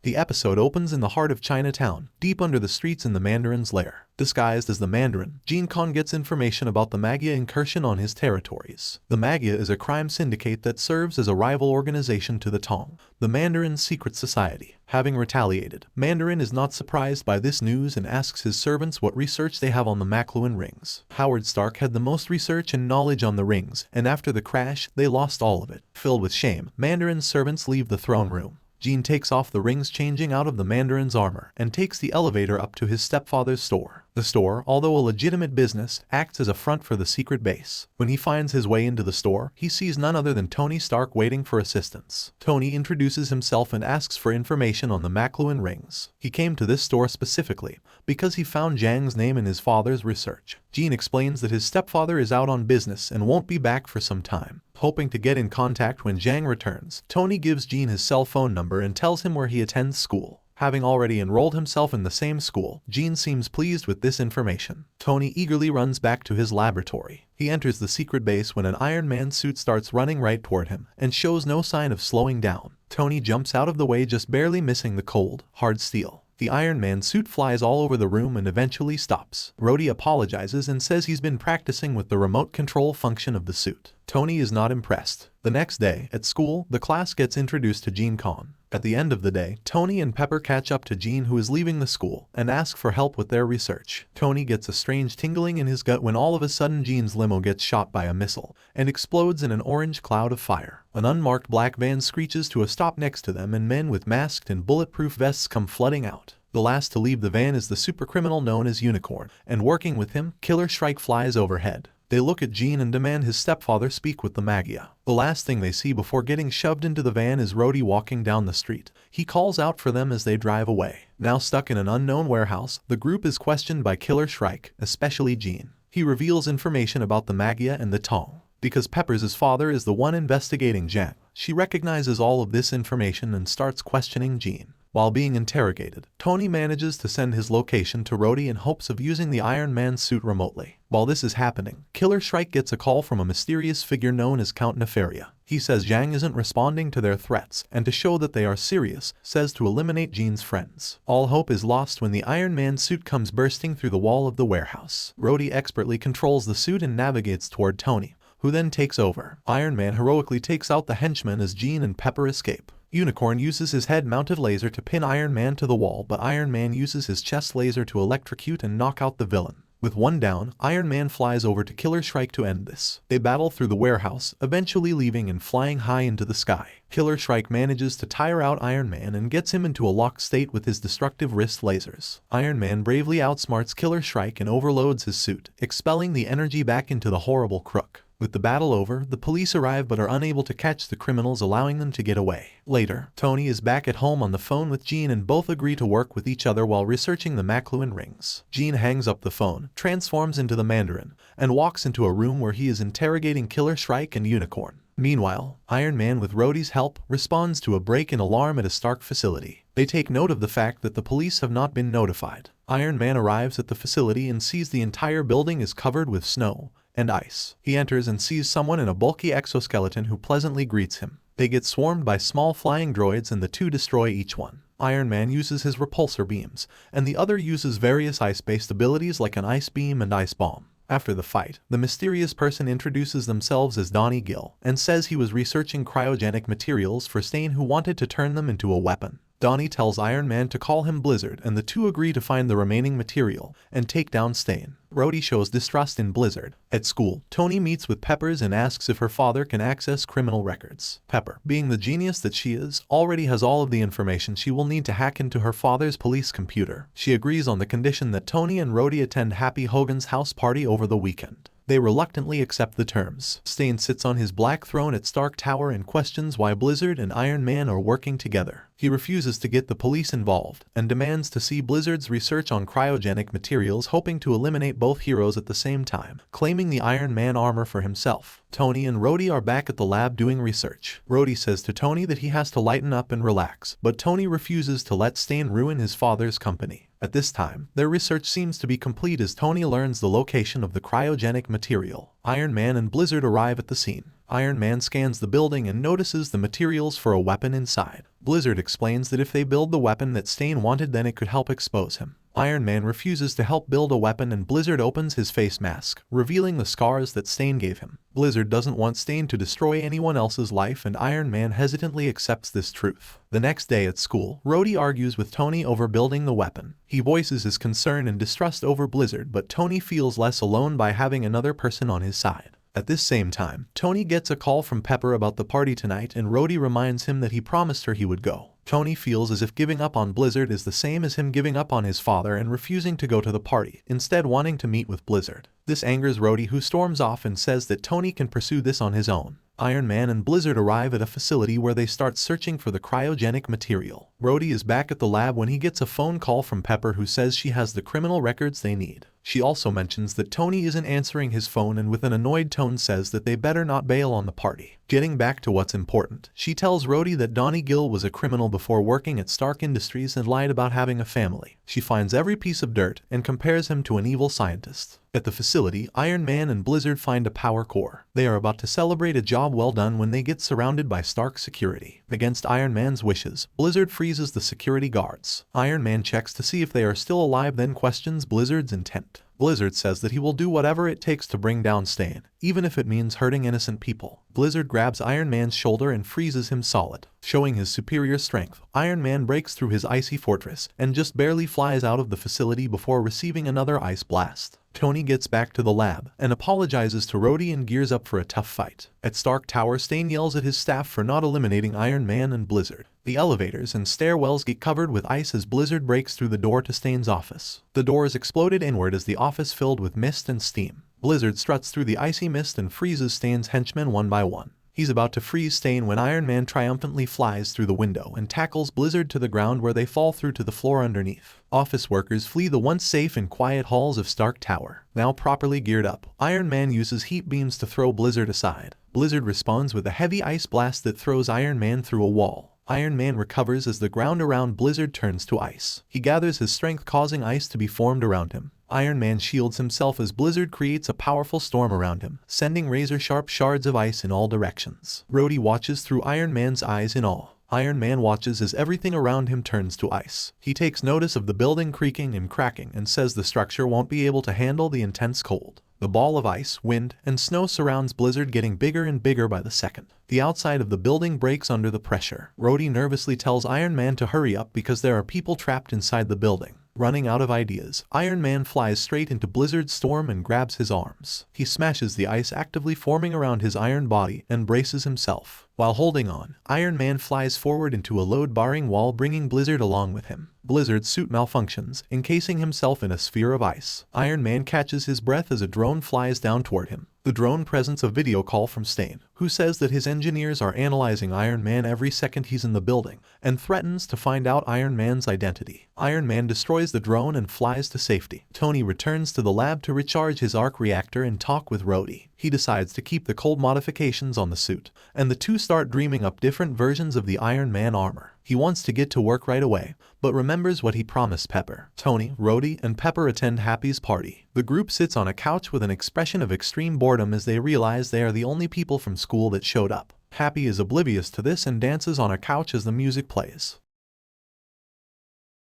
The episode opens in the heart of Chinatown, deep under the streets in the Mandarin's lair. Disguised as the Mandarin, Gene Kong gets information about the Maggia incursion on his territories. The Maggia is a crime syndicate that serves as a rival organization to the Tong, the Mandarin's secret society. Having retaliated, Mandarin is not surprised by this news and asks his servants what research they have on the McLuhan rings. Howard Stark had the most research and knowledge on the rings, and after the crash, they lost all of it. Filled with shame, Mandarin's servants leave the throne room. Gene takes off the rings, changing out of the Mandarin's armor, and takes the elevator up to his stepfather's store. The store, although a legitimate business, acts as a front for the secret base. When he finds his way into the store, he sees none other than Tony Stark waiting for assistance. Tony introduces himself and asks for information on the McLuhan rings. He came to this store specifically because he found Zhang's name in his father's research. Gene explains that his stepfather is out on business and won't be back for some time. Hoping to get in contact when Zhang returns, Tony gives Gene his cell phone number and tells him where he attends school. Having already enrolled himself in the same school, Gene seems pleased with this information. Tony eagerly runs back to his laboratory. He enters the secret base when an Iron Man suit starts running right toward him and shows no sign of slowing down. Tony jumps out of the way, just barely missing the cold, hard steel. The Iron Man suit flies all over the room and eventually stops. Rhodey apologizes and says he's been practicing with the remote control function of the suit. Tony is not impressed. The next day, at school, the class gets introduced to Gene Kong. At the end of the day, Tony and Pepper catch up to Gene, who is leaving the school, and ask for help with their research. Tony gets a strange tingling in his gut when all of a sudden Gene's limo gets shot by a missile and explodes in an orange cloud of fire. An unmarked black van screeches to a stop next to them, and men with masked and bulletproof vests come flooding out. The last to leave the van is the supercriminal known as Unicorn, and working with him, Killer Shrike flies overhead. They look at Gene and demand his stepfather speak with the Maggia. The last thing they see before getting shoved into the van is Rhodey walking down the street. He calls out for them as they drive away. Now stuck in an unknown warehouse, the group is questioned by Killer Shrike, especially Gene. He reveals information about the Maggia and the Tong. Because Pepper's father is the one investigating Zhang, she recognizes all of this information and starts questioning Gene. While being interrogated, Tony manages to send his location to Rhodey in hopes of using the Iron Man suit remotely. While this is happening, Killer Shrike gets a call from a mysterious figure known as Count Nefaria. He says Zhang isn't responding to their threats, and to show that they are serious, says to eliminate Gene's friends. All hope is lost when the Iron Man suit comes bursting through the wall of the warehouse. Rhodey expertly controls the suit and navigates toward Tony, who then takes over. Iron Man heroically takes out the henchmen as Gene and Pepper escape. Unicorn uses his head-mounted laser to pin Iron Man to the wall, but Iron Man uses his chest laser to electrocute and knock out the villain. With one down, Iron Man flies over to Killer Shrike to end this. They battle through the warehouse, eventually leaving and flying high into the sky. Killer Shrike manages to tire out Iron Man and gets him into a locked state with his destructive wrist lasers. Iron Man bravely outsmarts Killer Shrike and overloads his suit, expelling the energy back into the horrible crook. With the battle over, the police arrive but are unable to catch the criminals, allowing them to get away. Later, Tony is back at home on the phone with Gene, and both agree to work with each other while researching the McLuhan rings. Gene hangs up the phone, transforms into the Mandarin, and walks into a room where he is interrogating Killer Shrike and Unicorn. Meanwhile, Iron Man, with Rhodey's help, responds to a break-in alarm at a Stark facility. They take note of the fact that the police have not been notified. Iron Man arrives at the facility and sees the entire building is covered with snow and ice. He enters and sees someone in a bulky exoskeleton who pleasantly greets him. They get swarmed by small flying droids and the two destroy each one. Iron Man uses his repulsor beams, and the other uses various ice-based abilities like an ice beam and ice bomb. After the fight, the mysterious person introduces themselves as Donnie Gill and says he was researching cryogenic materials for Stain, who wanted to turn them into a weapon. Donnie tells Iron Man to call him Blizzard, and the two agree to find the remaining material and take down Stain. Rhodey shows distrust in Blizzard. At school, Tony meets with Peppers and asks if her father can access criminal records. Pepper, being the genius that she is, already has all of the information she will need to hack into her father's police computer. She agrees on the condition that Tony and Rhodey attend Happy Hogan's house party over the weekend. They reluctantly accept the terms. Stain sits on his black throne at Stark Tower and questions why Blizzard and Iron Man are working together. He refuses to get the police involved and demands to see Blizzard's research on cryogenic materials, hoping to eliminate both heroes at the same time, claiming the Iron Man armor for himself. Tony and Rhodey are back at the lab doing research. Rhodey says to Tony that he has to lighten up and relax, but Tony refuses to let Stain ruin his father's company. At this time, their research seems to be complete as Tony learns the location of the cryogenic material. Iron Man and Blizzard arrive at the scene. Iron Man scans the building and notices the materials for a weapon inside. Blizzard explains that if they build the weapon that Stain wanted, then it could help expose him. Iron Man refuses to help build a weapon, and Blizzard opens his face mask, revealing the scars that Stain gave him. Blizzard doesn't want Stain to destroy anyone else's life, and Iron Man hesitantly accepts this truth. The next day at school, Rhodey argues with Tony over building the weapon. He voices his concern and distrust over Blizzard, but Tony feels less alone by having another person on his side. At this same time, Tony gets a call from Pepper about the party tonight, and Rhodey reminds him that he promised her he would go. Tony feels as if giving up on Blizzard is the same as him giving up on his father and refusing to go to the party, instead wanting to meet with Blizzard. This angers Rhodey, who storms off and says that Tony can pursue this on his own. Iron Man and Blizzard arrive at a facility where they start searching for the cryogenic material. Rhodey is back at the lab when he gets a phone call from Pepper, who says she has the criminal records they need. She also mentions that Tony isn't answering his phone and with an annoyed tone says that they better not bail on the party. Getting back to what's important, she tells Rhodey that Donnie Gill was a criminal before working at Stark Industries and lied about having a family. She finds every piece of dirt and compares him to an evil scientist. At the facility, Iron Man and Blizzard find a power core. They are about to celebrate a job well done when they get surrounded by Stark security. Against Iron Man's wishes, Blizzard freezes the security guards. Iron Man checks to see if they are still alive, then questions Blizzard's intent. Blizzard says that he will do whatever it takes to bring down Stain, even if it means hurting innocent people. Blizzard grabs Iron Man's shoulder and freezes him solid. Showing his superior strength, Iron Man breaks through his icy fortress and just barely flies out of the facility before receiving another ice blast. Tony gets back to the lab and apologizes to Rhodey and gears up for a tough fight. At Stark Tower, Stain yells at his staff for not eliminating Iron Man and Blizzard. The elevators and stairwells get covered with ice as Blizzard breaks through the door to Stain's office. The doors exploded inward as the office filled with mist and steam. Blizzard struts through the icy mist and freezes Stain's henchmen one by one. He's about to freeze Stain when Iron Man triumphantly flies through the window and tackles Blizzard to the ground, where they fall through to the floor underneath. Office workers flee the once safe and quiet halls of Stark Tower. Now properly geared up, Iron Man uses heat beams to throw Blizzard aside. Blizzard responds with a heavy ice blast that throws Iron Man through a wall. Iron Man recovers as the ground around Blizzard turns to ice. He gathers his strength, causing ice to be formed around him. Iron Man shields himself as Blizzard creates a powerful storm around him, sending razor-sharp shards of ice in all directions. Rhodey watches through Iron Man's eyes in awe. Iron Man watches as everything around him turns to ice. He takes notice of the building creaking and cracking and says the structure won't be able to handle the intense cold. The ball of ice, wind, and snow surrounds Blizzard, getting bigger and bigger by the second. The outside of the building breaks under the pressure. Rhodey nervously tells Iron Man to hurry up because there are people trapped inside the building. Running out of ideas, Iron Man flies straight into Blizzard's storm and grabs his arms. He smashes the ice actively forming around his iron body and braces himself. While holding on, Iron Man flies forward into a load-barring wall, bringing Blizzard along with him. Blizzard's suit malfunctions, encasing himself in a sphere of ice. Iron Man catches his breath as a drone flies down toward him. The drone presents a video call from Stain, who says that his engineers are analyzing Iron Man every second he's in the building, and threatens to find out Iron Man's identity. Iron Man destroys the drone and flies to safety. Tony returns to the lab to recharge his arc reactor and talk with Rhodey. He decides to keep the cold modifications on the suit, and the two start dreaming up different versions of the Iron Man armor. He wants to get to work right away, but remembers what he promised Pepper. Tony, Rhodey, and Pepper attend Happy's party. The group sits on a couch with an expression of extreme boredom as they realize they are the only people from school that showed up. Happy is oblivious to this and dances on a couch as the music plays.